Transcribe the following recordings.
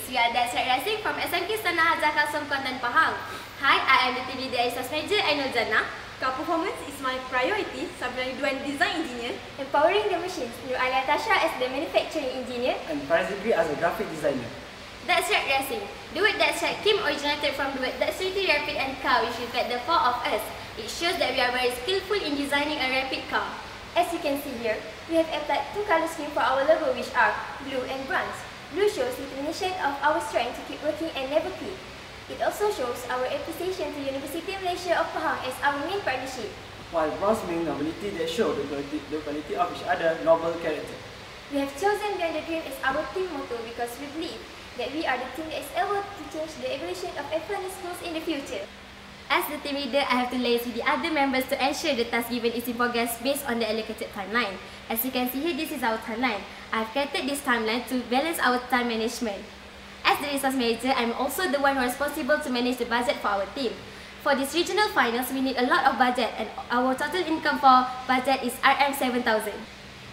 We are Dex'rac Racing from SMK Sana Hajar Kasum Kuantan Pahang. Hi, I am the TV Resource Manager Ainul Jannah. Car performance is my priority sebagai design engineer. Empowering the machines, Nur Alia Tasha as the manufacturing engineer. And Faris Zikri as a graphic designer. Dex'rac Racing. The word Dex'rac came originated from the word dexterity, rapid and car, which reflect the four of us. It shows that we are very skillful in designing a rapid car. As you can see here, we have applied two color schemes for our logo, which are blue and bronze. Blue shows determination of our strength to keep working and never quit. It also shows our appreciation to University of Malaysia of Pahang as our main partnership. While bronze means nobility that show the quality of each other noble character. We have chosen Beyond the Dream as our team motto because we believe that we are the team that is able to change the evolution of F1inSchools in the future. As the team leader, I have to liaise with the other members to ensure the task given is in progress based on the allocated timeline. As you can see here, this is our timeline. I have created this timeline to balance our time management. As the resource manager, I am also the one who is responsible to manage the budget for our team. For these regional finals, we need a lot of budget and our total income for budget is RM7,000.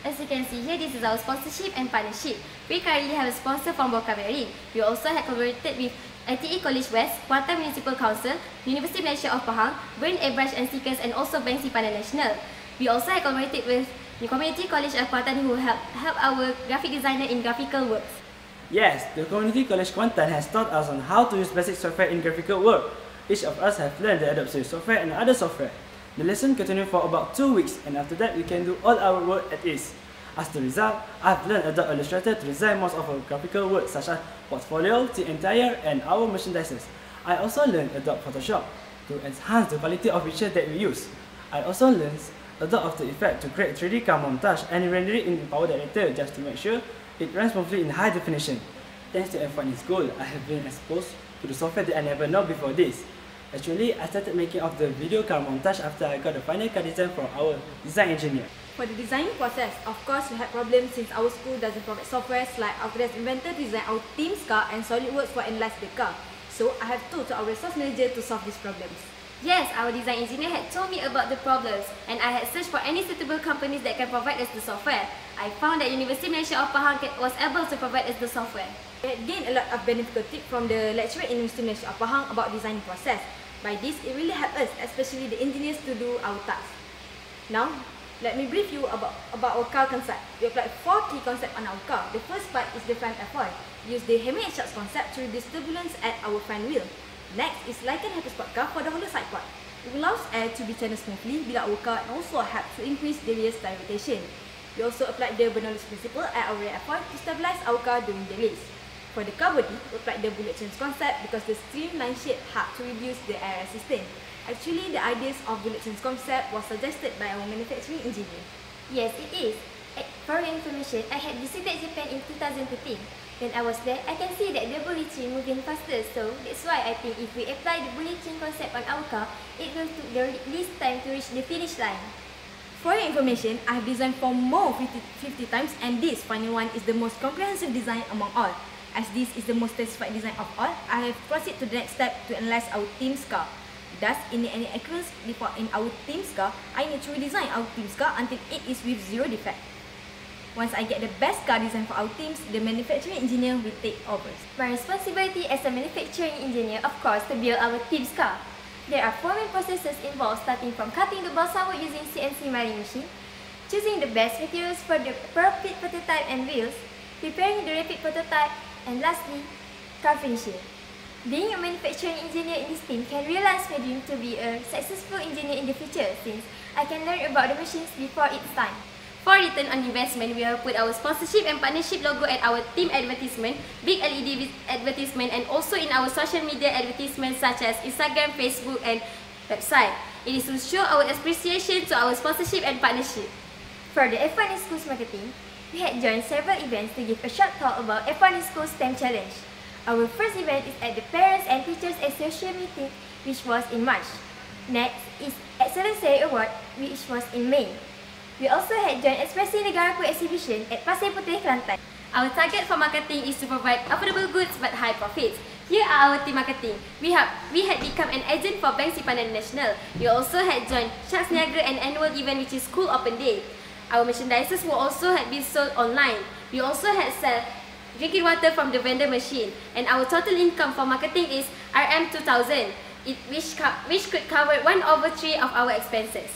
As you can see here, this is our sponsorship and partnership. We currently have a sponsor from Vocabulary. We also have collaborated with ITE College West, Kuantan Municipal Council, University of Malaysia of Pahang, Brain Airbrush and Stickers and also Bank Simpanan Nasional. We also have collaborated with the Community College of Kuantan who help our graphic designer in graphical works. Yes, the Community College Kuantan has taught us on how to use basic software in graphical work. Each of us have learned the Adobe Series software and other software. The lesson continued for about 2 weeks and after that we can do all our work at ease. As the result, I've learned Adobe Illustrator to design most of our graphical work such as portfolio, the entire and our merchandises. I also learned Adobe Photoshop to enhance the quality of pictures that we use. I also learned Adobe After Effects to create 3D car montage and render it in Power Director just to make sure it runs smoothly in high definition. Thanks to F1inSchools, I have been exposed to the software that I never know before this. Actually, I started making of the video car montage after I got the final car design from our design engineer. For the designing process, of course, we had problems since our school doesn't provide software like Autodesk Inventor to design our team's car and SolidWorks for analyze the car. So, I have told to our resource manager to solve these problems. Yes, our design engineer had told me about the problems and I had searched for any suitable companies that can provide us the software. I found that University of Malaysia of Pahang was able to provide us the software. We had gained a lot of beneficial tips from the lecturer in University of Malaysia of Pahang about designing process. By this, it really helped us, especially the engineers, to do our tasks. Now, let me brief you about our car concept. We applied 4 key concepts on our car. The first part is the front airfoil. We use the Hemi and Shocks concept to reduce turbulence at our front wheel. Next is like an hypersport car for the hollow side part. It allows air to be channeled smoothly bila our car and also helps to increase the rear tire rotation. We also applied the Bernoulli's principle at our rear airfoil to stabilize our car during the race. For the car body, we applied the bullet change concept because the streamlined shape helped to reduce the air resistance. Actually, the ideas of bullet change concept was suggested by our manufacturing engineer. Yes, it is. For your information, I had visited Japan in 2013. When I was there, I can see that the bullet chain moving faster, so that's why I think if we apply the bullet chain concept on our car, it will take the least time to reach the finish line. For your information, I have designed for more 50 times and this final one is the most comprehensive design among all. As this is the most satisfied design of all, I have proceeded to the next step to analyze our team's car. Thus, in any occurrence in our team's car, I need to redesign our team's car until it is with 0 defect. Once I get the best car design for our teams, the manufacturing engineer will take over. My responsibility as a manufacturing engineer, of course, to build our team's car. There are 4 main processes involved, starting from cutting the balsa wood using CNC milling machine, choosing the best materials for the appropriate prototype and wheels, preparing the rapid prototype, and lastly, car finishing. Being a manufacturing engineer in this team can realize my dream to be a successful engineer in the future since I can learn about the machines before its time. For return on investment, we have put our sponsorship and partnership logo at our team advertisement, big LED advertisement and also in our social media advertisements such as Instagram, Facebook and website. It is to show our appreciation to our sponsorship and partnership. For the F1inSchools marketing, we had joined several events to give a short talk about F1inSchools STEM Challenge. Our first event is at the Parents and Teachers Association meeting, which was in March. Next is Excellence Series Award, which was in May. We also had joined Ekspresi Negaraku exhibition at Pasir Putih, Kelantan. Our target for marketing is to provide affordable goods but high profits. Here are our team marketing. We had become an agent for Bank Simpanan Nasional. We also had joined Sharks Niaga an annual event which is School Open Day. Our merchandises will also have been sold online. We also had sell drinking water from the vendor machine, and our total income for marketing is RM2,000, which could cover 1/3 of our expenses.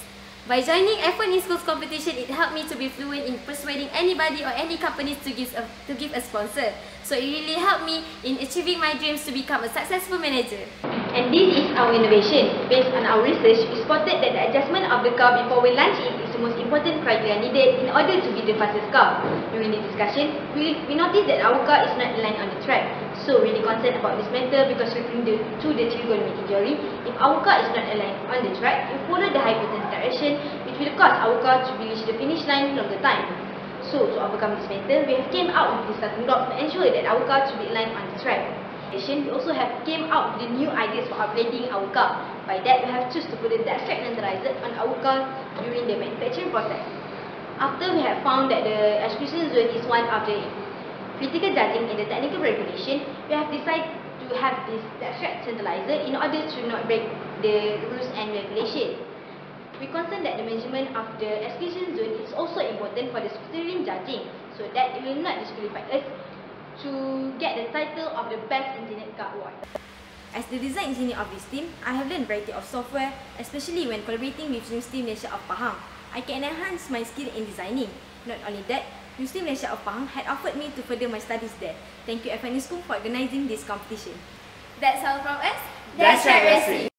By joining F1inSchools competition, it helped me to be fluent in persuading anybody or any companies to give a sponsor. So it really helped me in achieving my dreams to become a successful manager. And this is our innovation. Based on our research, we spotted that the adjustment of the car before we launch it is the most important criteria needed in order to be the fastest car. During the discussion, we noticed that our car is not aligned on the track. So really concerned about this matter because referring to the trigonometric theory, if our car is not aligned on the track, we follow the hypotenuse direction, which will cause our car to reach the finish line longer time. So to overcome this matter, we have came out with the starting block to ensure that our car should be aligned on the track. We also have came out with the new ideas for upgrading our car. By that, we have choose to put the Dex'rac nebulizer on our car during the manufacturing process. After we have found that the exclusion zone is one of the critical judging in the technical regulation, we have decided to have this Dex'rac centralizer in order to not break the rules and regulation. We concern that the measurement of the exclusion zone is also important for the steering judging, so that it will not disqualify us to get the title of the best engineered car award. As the design engineer of this team, I have learned variety of software, especially when collaborating with University Malaysia of Pahang. I can enhance my skill in designing. Not only that, University Malaysia of Pahang had offered me to further my studies there. Thank you F1inSchools for organizing this competition. That's all from us. Dex'rac Racing.